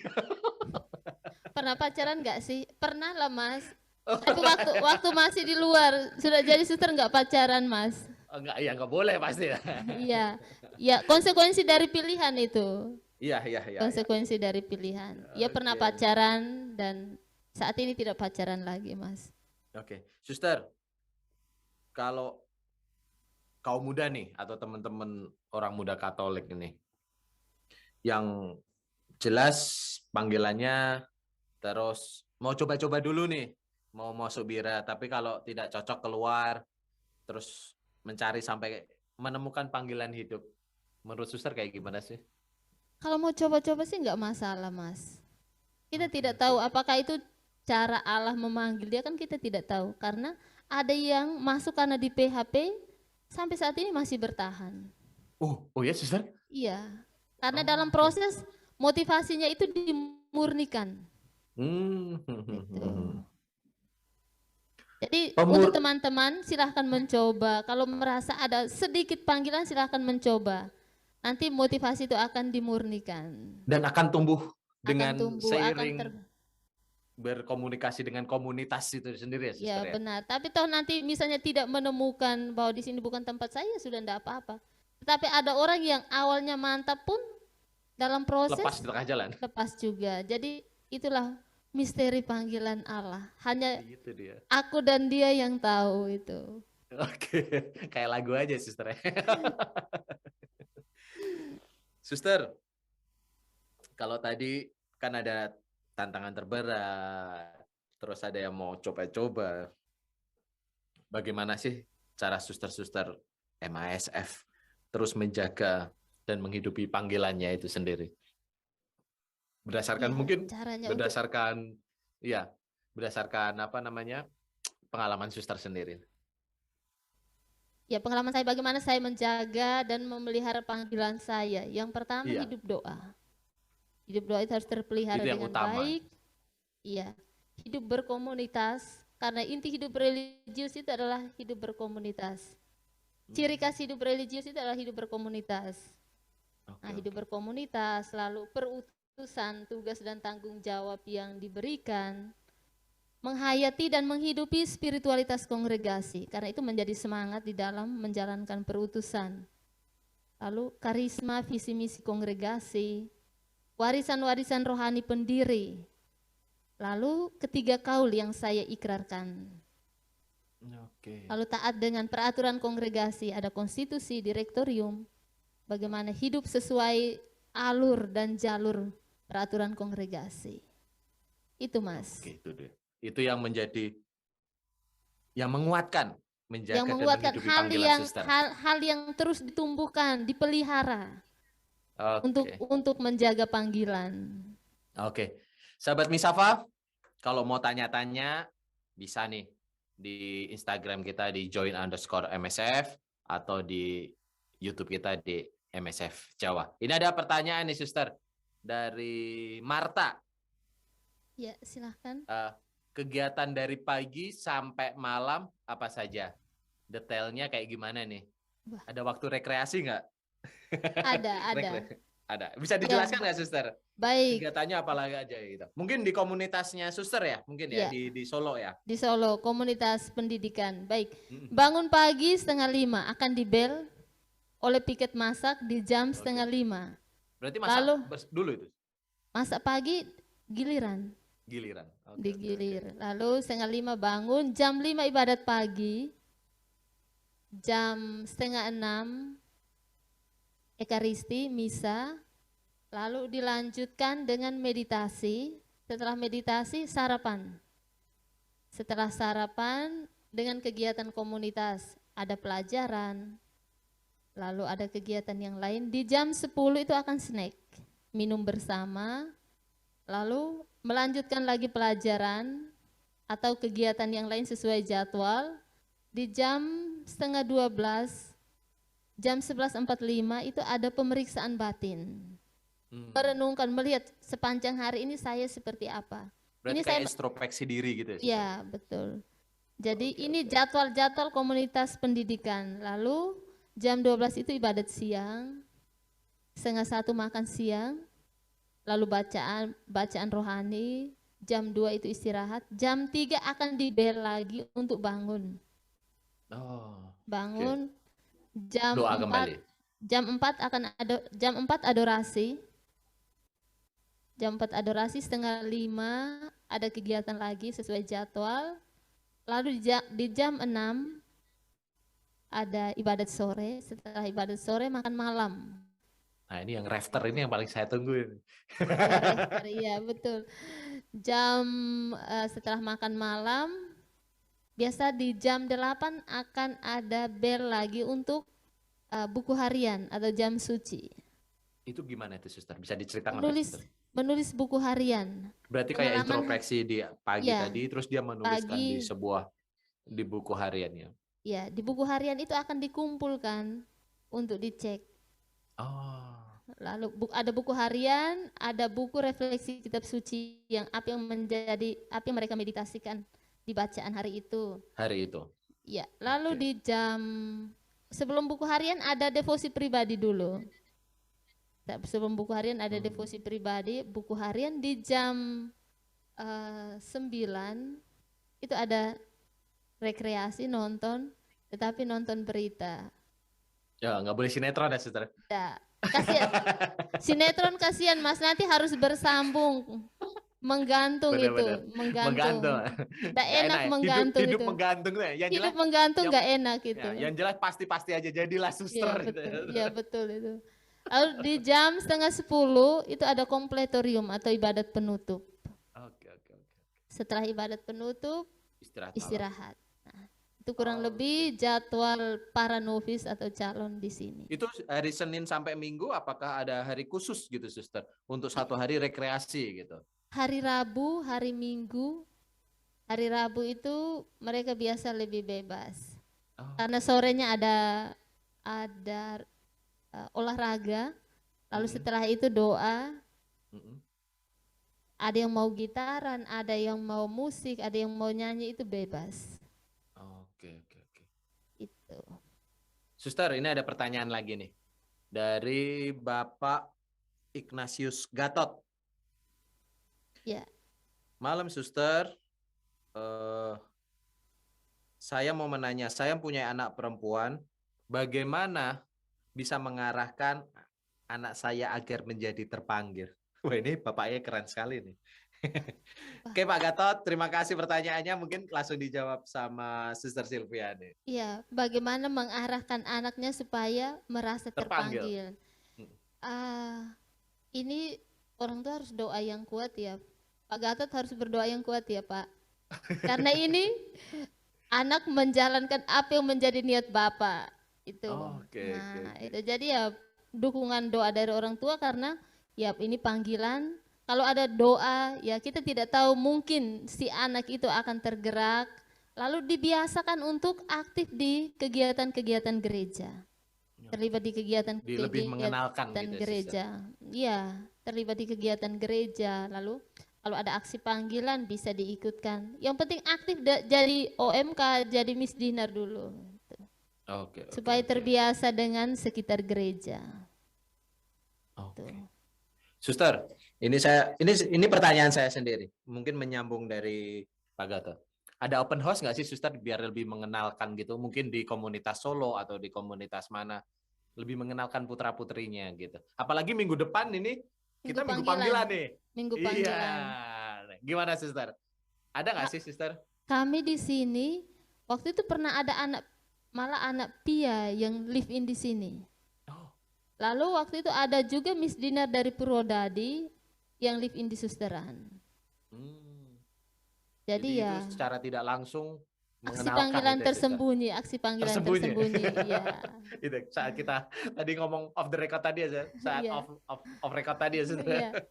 Pernah pacaran nggak sih? Pernah lah, Mas. Tapi waktu masih di luar, sudah jadi suster nggak pacaran, Mas. Enggak, ya nggak boleh pasti. Iya, ya konsekuensi dari pilihan itu. Iya, iya, iya. Konsekuensi dari pilihan. Ya pernah Oke. pacaran dan saat ini tidak pacaran lagi, Mas. Oke, suster, kalau kaum muda nih atau teman-teman orang muda Katolik ini yang jelas panggilannya terus mau coba-coba dulu nih, mau masuk Bira, tapi kalau tidak cocok keluar, terus mencari sampai menemukan panggilan hidup. Menurut suster kayak gimana sih? Kalau mau coba-coba sih nggak masalah, Mas. Kita tidak tahu apakah itu cara Allah memanggil dia, kan kita tidak tahu. Karena ada yang masuk karena di PHP sampai saat ini masih bertahan. Oh ya suster? Iya, karena Oh, dalam oke. proses motivasinya itu dimurnikan. Hmm. Gitu. Jadi Pemur- untuk teman-teman silahkan mencoba. Kalau merasa ada sedikit panggilan silahkan mencoba. Nanti motivasi itu akan dimurnikan. Dan akan tumbuh Akan dengan tumbuh, seiring berkomunikasi dengan komunitas itu sendiri ya ya suster ya? benar. Tapi toh nanti misalnya tidak menemukan bahwa di sini bukan tempat saya, sudah tidak apa-apa. Tetapi ada orang yang awalnya mantap pun dalam proses Lepas di tengah jalan. lepas juga. Jadi itulah misteri panggilan Allah. Hanya Itu dia. aku dan dia yang tahu itu. Oke, kayak lagu aja suster ya. Suster, kalau tadi kan ada tantangan terberat, terus ada yang mau coba-coba. Bagaimana sih cara suster-suster MASF terus menjaga dan menghidupi panggilannya itu sendiri? Berdasarkan Ya, mungkin caranya untuk berdasarkan apa namanya pengalaman suster sendiri. ya pengalaman saya bagaimana saya menjaga dan memelihara panggilan saya. Yang pertama Iya. hidup doa. Hidup doa itu harus terpelihara Itu yang dengan utama. baik. Iya. Hidup berkomunitas karena inti hidup religius itu adalah hidup berkomunitas. Ciri khas hidup religius itu adalah hidup berkomunitas. Nah, Oke, hidup berkomunitas, lalu perutusan, tugas dan tanggung jawab yang diberikan, menghayati dan menghidupi spiritualitas kongregasi, karena itu menjadi semangat di dalam menjalankan perutusan. Lalu karisma, visi misi kongregasi, warisan-warisan rohani pendiri. Lalu ketiga kaul yang saya ikrarkan. Oke. Lalu taat dengan peraturan kongregasi, ada konstitusi, direktorium, bagaimana hidup sesuai alur dan jalur peraturan kongregasi. Itu, Mas. Oke, itu dia. Itu yang menguatkan, menjaga Yang dan menguatkan menghidupi panggilan suster. hal yang terus ditumbuhkan, dipelihara Oke. untuk menjaga panggilan. Oke. Sahabat Misafa, kalau mau tanya-tanya bisa nih di Instagram kita di join_MSF atau di YouTube kita di MSF Jawa. Ini ada pertanyaan nih suster dari Marta. Ya, silahkan. Kegiatan dari pagi sampai malam apa saja? Detailnya kayak gimana nih? Wah. Ada waktu rekreasi nggak? Ada. Ada. Bisa dijelaskan nggak, suster? Baik, Kegiatannya apa lagi aja gitu? Mungkin di komunitasnya suster ya? Mungkin ya, Iya. di Solo ya? di Solo, komunitas pendidikan. Baik, Mm. bangun pagi 4:30 akan dibel oleh piket masak di jam 4:30. Berarti masak Lalu? dulu itu? Masak pagi giliran, Giliran. Oke, digilir. oke. Lalu 4:30 bangun, jam 5 ibadat pagi, jam 5:30 ekaristi, misa, lalu dilanjutkan dengan meditasi. Setelah meditasi sarapan. Setelah sarapan dengan kegiatan komunitas, ada pelajaran, lalu ada kegiatan yang lain. Di jam 10 itu akan snack, minum bersama, lalu melanjutkan lagi pelajaran atau kegiatan yang lain sesuai jadwal. Di jam setengah 12, jam 11.45 itu ada pemeriksaan batin. Merenungkan, melihat sepanjang hari ini saya seperti apa. Berarti Ini kayak saya, introspeksi diri gitu ya? Sister? ya betul. Jadi Oke, ini oke. jadwal-jadwal komunitas pendidikan. Lalu jam 12 itu ibadat siang, setengah 1 makan siang, lalu bacaan rohani, jam 2 itu istirahat, jam 3 akan dibel lagi untuk bangun. Oh, oke. Bangun jam Doa 4, kembali. jam 4 adorasi. Jam 4 adorasi, setengah 5 ada kegiatan lagi sesuai jadwal. Lalu di jam 6 ada ibadat sore, setelah ibadat sore makan malam. Nah, ini yang rafter ini yang paling saya tungguin. Ya, refter, iya betul. Setelah makan malam, biasa di jam 8 akan ada bel lagi untuk buku harian atau jam suci. Itu gimana itu, Suster? Bisa diceritakan nggak, Menulis Suster? menulis buku harian. Berarti kayak Pengalaman, introspeksi di pagi ya, tadi, terus dia menuliskan pagi, di buku hariannya. ya, di buku harian itu akan dikumpulkan untuk dicek. Oh, Lalu ada buku harian, ada buku refleksi kitab suci yang apa yang mereka meditasikan di bacaan hari itu. hari itu. Ya, lalu Oke. di sebelum buku harian ada devosi pribadi dulu. Sebelum buku harian ada devosi pribadi, buku harian di jam 9 itu ada rekreasi nonton, tetapi nonton berita. Ya, nggak boleh sinetron ya, Suster? Ya, kasihan. Sinetron kasihan Mas, nanti harus bersambung. Menggantung Bener-bener. itu, menggantung. Nggak enak ya. menggantung Hidup itu. menggantung tuh ya. Yang Hidup jelas, menggantung yang, nggak enak itu. ya, yang jelas pasti-pasti aja jadilah Iya suster gitu. betul, iya betul itu. Lalu di jam setengah 10 itu ada kompletorium atau ibadat penutup. Oke, oke, oke. Setelah ibadat penutup, Istirahat. istirahat. Nah, itu kurang lebih Oke. jadwal para novis atau calon di sini. Itu hari Senin sampai Minggu, apakah ada hari khusus gitu, Suster? Untuk satu hari rekreasi gitu? Hari Rabu, hari Minggu, hari Rabu itu mereka biasa lebih bebas. Oh. Karena sorenya ada olahraga, lalu setelah itu doa, ada yang mau gitaran, ada yang mau musik, ada yang mau nyanyi, itu bebas. Oke, oke, oke. Itu. Suster, ini ada pertanyaan lagi nih. Dari Bapak Ignatius Gatot. Ya. Malam, Suster. Saya mau menanya, saya punya anak perempuan, bagaimana bisa mengarahkan anak saya agar menjadi terpanggil? Wah, ini bapaknya keren sekali nih. Oke, Pak Gatot, terima kasih pertanyaannya. Mungkin langsung dijawab sama Suster Sylvia nih. Iya, bagaimana mengarahkan anaknya supaya merasa terpanggil. Ini orang tua harus doa yang kuat ya. Pak Gatot harus berdoa yang kuat ya, Pak. Karena ini anak menjalankan apa yang menjadi niat Bapak itu. Oke. Itu jadi ya dukungan doa dari orang tua, karena ya ini panggilan. Kalau ada doa ya kita tidak tahu, mungkin si anak itu akan tergerak, lalu dibiasakan untuk aktif di kegiatan-kegiatan gereja. Terlibat di kegiatan-kegiatan lebih mengenalkan gitu, gereja. Iya, terlibat di kegiatan gereja, lalu kalau ada aksi panggilan bisa diikutkan. Yang penting aktif jadi OMK, jadi Miss Dinar dulu. Oke. Supaya terbiasa dengan sekitar gereja. Oke. Suster, ini pertanyaan saya sendiri. Mungkin menyambung dari Pak Gatot. Ada open house nggak sih, Suster, biar lebih mengenalkan gitu? Mungkin di komunitas Solo atau di komunitas mana? Lebih mengenalkan putra-putrinya gitu. Apalagi minggu depan ini kita minggu panggilan nih. Minggu panggilan. Iya. Gimana, Suster? Ada nggak sih, Suster? Kami di sini waktu itu pernah ada malah anak Pia yang live in di sini. Lalu waktu itu ada juga Miss Dinar dari Purwodadi yang live in di susteran. Jadi ya itu secara tidak langsung Aksi mengenalkan panggilan itu ya, Sister. tersembunyi, aksi panggilan Tersembunyi. tersembunyi, iya. Itu saat kita tadi ngomong off the record tadi ya, saat Iya. off record tadi ya, Sister. Iya.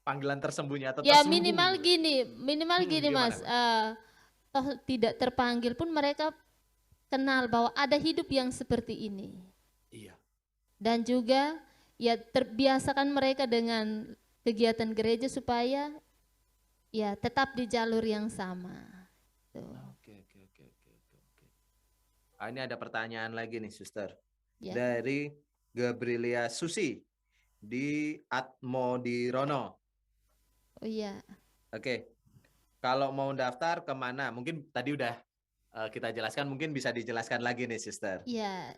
Panggilan tersembunyi atau Ya terselubung. minimal gini Gimana, Mas, toh tidak terpanggil pun mereka kenal bahwa ada hidup yang seperti ini. Iya. Dan juga ya terbiasakan mereka dengan kegiatan gereja supaya ya tetap di jalur yang sama. Tuh. Oke. Ini ada pertanyaan lagi nih, Suster. Ya. Dari Gabrielia Susi di Atmo di Rono. Oh iya. Oke. Kalau mau daftar kemana? Mungkin tadi udah kita jelaskan, mungkin bisa dijelaskan lagi nih, Sister. Ya.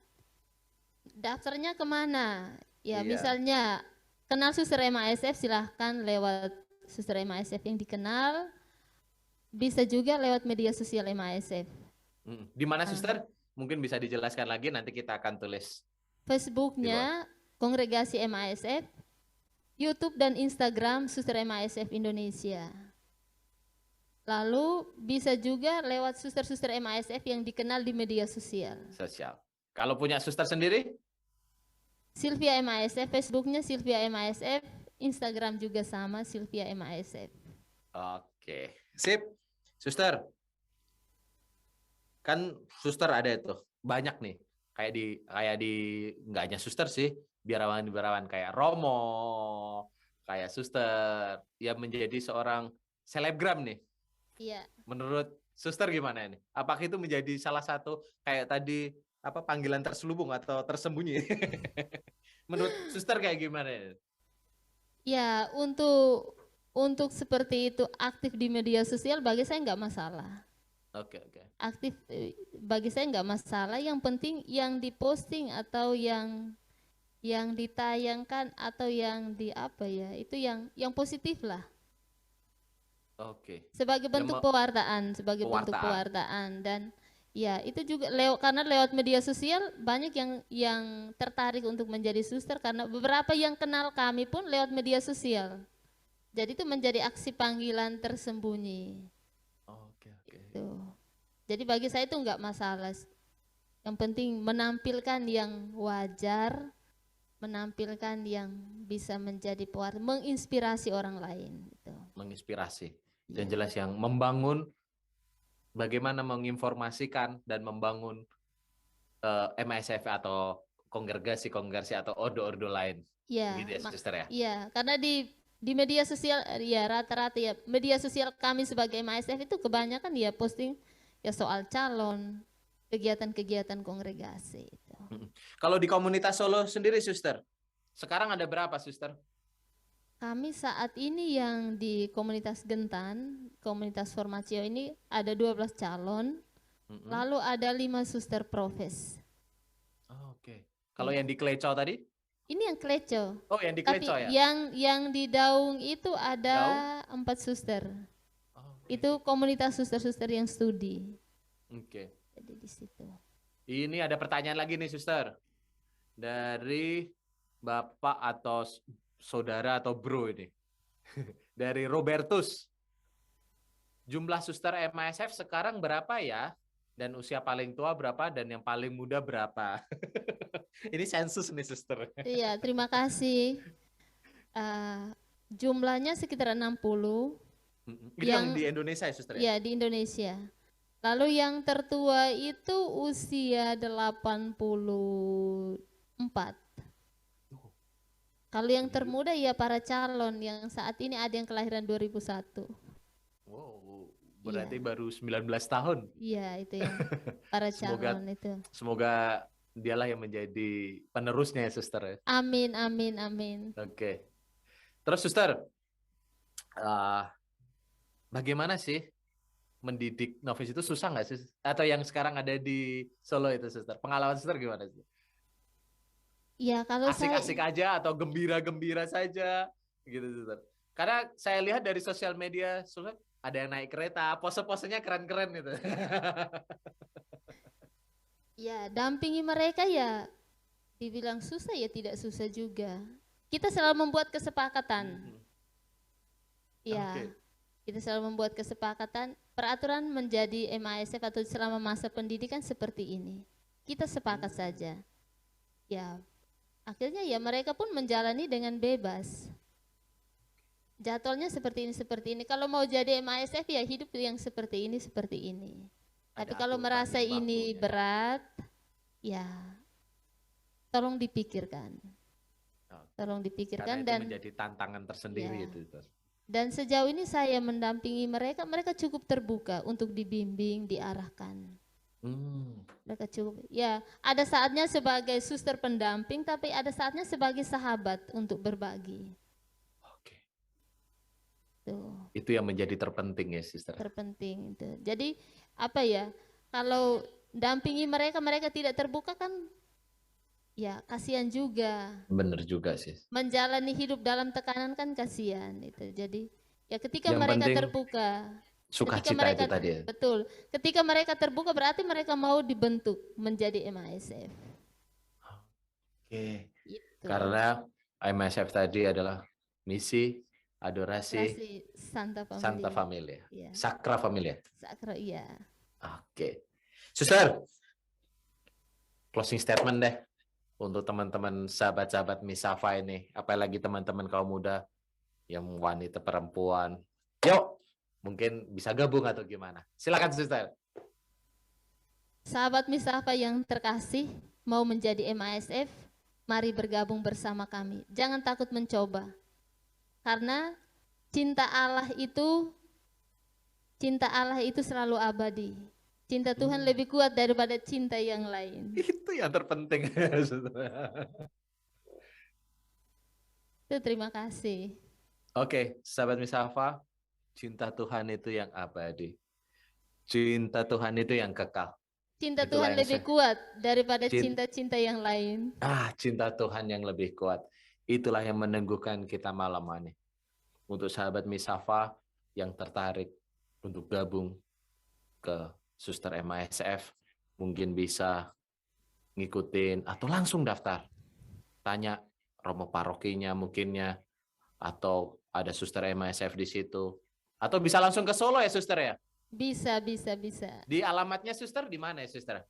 Daftarnya kemana? Ya Iya. misalnya kenal Suster MASF silahkan lewat Suster MASF yang dikenal. Bisa juga lewat media sosial MASF. Di mana, Suster? Mungkin bisa dijelaskan lagi, nanti kita akan tulis. Facebooknya Kongregasi MASF, YouTube dan Instagram Suster MASF Indonesia. Lalu bisa juga lewat suster-suster MASF yang dikenal di media sosial. Kalau punya Suster sendiri? Sylvia MASF, Facebooknya Sylvia MASF, Instagram juga sama Sylvia MASF. Oke, sip. Suster, kan Suster ada itu banyak nih, kayak di nggak hanya Suster sih, biarawan kayak Romo, kayak Suster yang menjadi seorang selebgram nih. Iya. Menurut Suster gimana ini? Apakah itu menjadi salah satu kayak tadi panggilan terselubung atau tersembunyi? Menurut Suster kayak gimana ini? Ya, untuk seperti itu aktif di media sosial bagi saya nggak masalah. Oke. Aktif bagi saya nggak masalah. Yang penting yang diposting atau yang ditayangkan atau yang di apa ya, itu yang positif lah. Oke. Sebagai bentuk pewartaan, bentuk pewartaan. Dan ya itu juga karena lewat media sosial banyak yang tertarik untuk menjadi suster karena beberapa yang kenal kami pun lewat media sosial. Jadi itu menjadi aksi panggilan tersembunyi. Oke. Gitu. Jadi bagi saya itu enggak masalah. Yang penting menampilkan yang wajar, menampilkan yang bisa menjadi pewarta, menginspirasi orang lain. Gitu. Menginspirasi. Dan jelas yang membangun, bagaimana menginformasikan dan membangun MASF atau kongregasi atau ordo-ordo lain. Iya, gitu ya, Suster ya? Iya, karena di media sosial ya rata-rata ya media sosial kami sebagai MASF itu kebanyakan ya posting ya soal calon, kegiatan-kegiatan kongregasi itu. Kalau di komunitas Solo sendiri, Suster, sekarang ada berapa, Suster? Kami saat ini yang di komunitas Gentan, komunitas Formacio ini ada 12 calon, lalu ada 5 suster profes. Oke. Kalau yang di Kleco tadi? Ini yang Kleco. Oh, yang di Kleco ya? Yang di Daung itu ada 4 suster. Itu komunitas suster-suster yang studi. Oke. Jadi di situ. Ini ada pertanyaan lagi nih, Suster. Dari Bapak atau saudara atau bro ini. Dari Robertus. Jumlah suster MASF sekarang berapa ya? Dan usia paling tua berapa dan yang paling muda berapa? Ini sensus nih, Suster. Iya, terima kasih. Jumlahnya sekitar 60. Itu yang di Indonesia ya, Suster? Iya, di Indonesia. Lalu yang tertua itu usia 84. Kalau yang termuda ya para calon yang saat ini ada yang kelahiran 2001. Wow, berarti baru 19 tahun. Iya, itu yang para calon itu. Semoga dialah yang menjadi penerusnya ya, Suster. Amin. Oke. Terus, Suster, bagaimana sih mendidik novis itu, susah nggak sih? Atau yang sekarang ada di Solo itu, Suster? Pengalaman Suster gimana sih? Ya, kalau asik-asik aja atau gembira-gembira saja gitu, Suster. Karena saya lihat dari sosial media, Suster, ada yang naik kereta, pose-posenya keren-keren gitu. Ya, dampingi mereka ya dibilang susah ya tidak susah juga. Kita selalu membuat kesepakatan. Ya, kita selalu membuat kesepakatan. peraturan menjadi MASF atau selama masa pendidikan seperti ini. Kita sepakat saja. Ya, akhirnya ya mereka pun menjalani dengan bebas. Jadwalnya seperti ini. Kalau mau jadi MASF ya hidup yang seperti ini. Tapi Ada kalau aturan merasa dan ini bakunya. berat, ya tolong dipikirkan. Oke. Tolong Karena dipikirkan itu dan menjadi tantangan tersendiri Ya. itu. Tor. dan sejauh ini saya mendampingi mereka, mereka cukup terbuka untuk dibimbing, diarahkan. Mereka cukup, ya ada saatnya sebagai suster pendamping, tapi ada saatnya sebagai sahabat untuk berbagi. Oke. Tuh, Itu yang menjadi terpenting ya, Sister. terpenting itu. Jadi apa ya? Kalau dampingi mereka, mereka tidak terbuka kan? Ya kasihan juga. Bener juga sih. Menjalani hidup dalam tekanan kan kasihan itu. Jadi ya ketika Yang mereka penting terbuka, Sukacita mereka itu tadi. Ya. betul, ketika mereka terbuka berarti mereka mau dibentuk menjadi MASF. Oke. Gitu. Karena MSF tadi adalah misi, adorasi, Rasi Santa Familia. Santa Familia, Iya. Sacra Familia. Sakra, iya. Oke. Suster, closing statement deh untuk teman-teman sahabat-sahabat Misafa ini, apalagi teman-teman kaum muda yang wanita perempuan. Yuk, mungkin bisa gabung atau gimana? Silakan Suster. Sahabat Misafa yang terkasih, mau menjadi MASF, mari bergabung bersama kami. Jangan takut mencoba. Karena cinta Allah itu selalu abadi. Cinta Tuhan lebih kuat daripada cinta yang lain. Itu yang terpenting. Itu terima kasih. Oke, sahabat Misafa, cinta Tuhan itu yang abadi. Cinta Tuhan itu yang kekal. Cinta Itulah Tuhan yang lebih saya- kuat daripada Cin- cinta-cinta yang lain. Cinta Tuhan yang lebih kuat. Itulah yang meneguhkan kita malam ini. Untuk sahabat Misafa yang tertarik untuk gabung ke Suster MASF, mungkin bisa ngikutin atau langsung daftar. Tanya romo parokinya mungkinnya, atau ada Suster MASF di situ. Atau bisa langsung ke Solo ya Suster ya? Bisa. Di alamatnya Suster di mana ya Suster?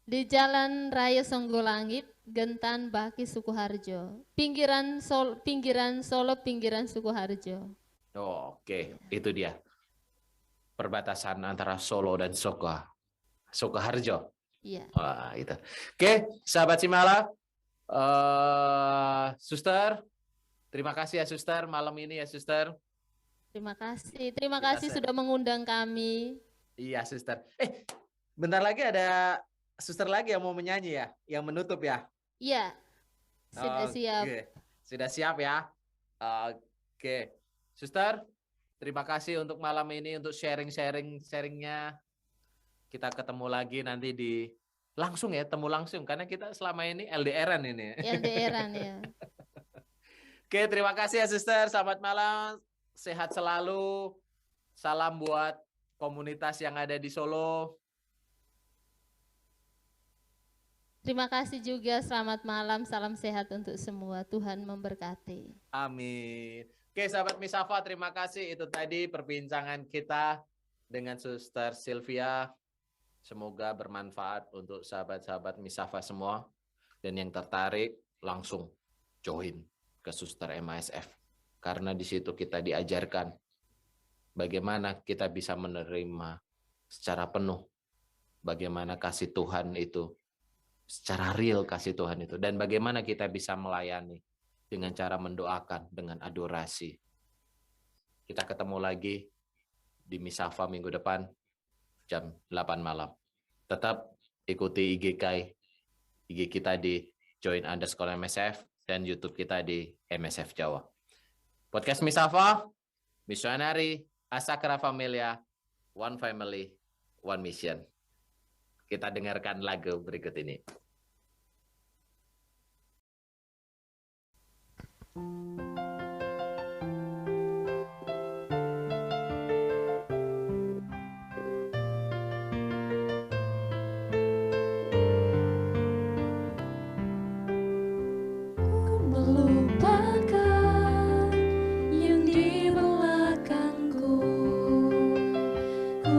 Di Jalan Raya Songgolangit, Gentan, Baki, Sukoharjo. Pinggiran Solo, pinggiran Sukoharjo. Oke, itu dia. Perbatasan antara Solo dan Sukoharjo. Iya. Wah, itu. Oke, sahabat Simala, Suster, terima kasih ya Suster malam ini ya Suster. Terima kasih. Terima Kita kasih share. sudah mengundang kami. Iya Suster. Bentar lagi ada Suster lagi yang mau menyanyi ya, yang menutup ya. Iya. Sudah siap. Oke. Sudah siap ya. Oke, Suster, terima kasih untuk malam ini untuk sharingnya. Kita ketemu lagi nanti di langsung ya, temu langsung karena kita selama ini LDRan ini. LDRan ya. Oke, terima kasih ya Suster. Selamat malam, sehat selalu. Salam buat komunitas yang ada di Solo. Terima kasih juga. Selamat malam. Salam sehat untuk semua. Tuhan memberkati. Amin. Oke, sahabat Misafa, terima kasih. Itu tadi perbincangan kita dengan Suster Sylvia. Semoga bermanfaat untuk sahabat-sahabat Misafa semua. Dan yang tertarik langsung join ke Suster MASF. Karena di situ kita diajarkan bagaimana kita bisa menerima secara penuh. Bagaimana kasih Tuhan itu, secara real kasih Tuhan itu. Dan bagaimana kita bisa melayani dengan cara mendoakan, dengan adorasi. Kita ketemu lagi di Misafa minggu depan jam 8 malam. Tetap ikuti IG kita di join_MSF dan YouTube kita di MSF Jawa. Podcast Misafa, Misionari, Sacra Familia, One Family, One Mission. Kita dengarkan lagu berikut ini. Ku melupakan yang di belakangku. Ku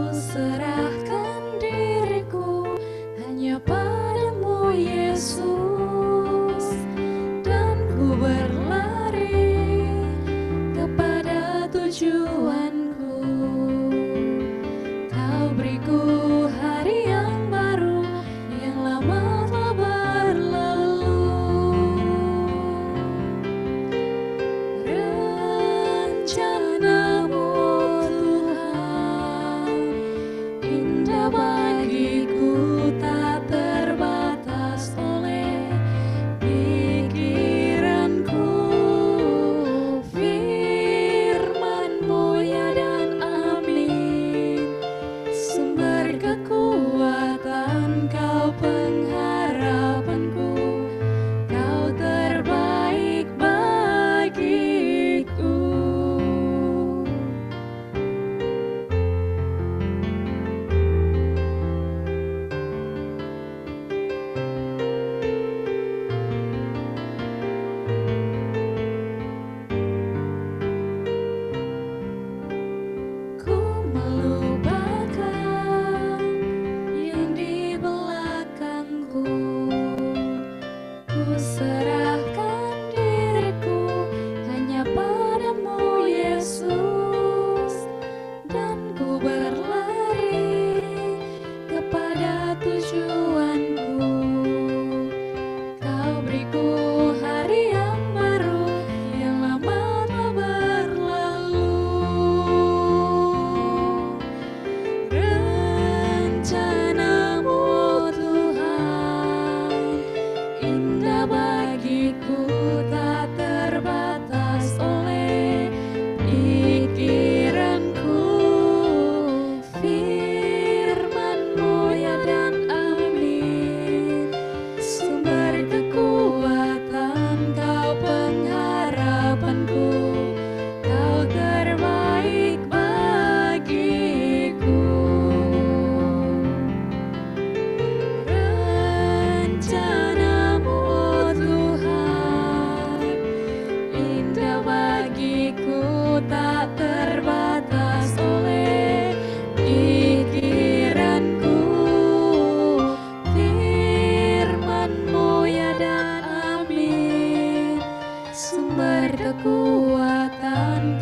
sumber kekuatan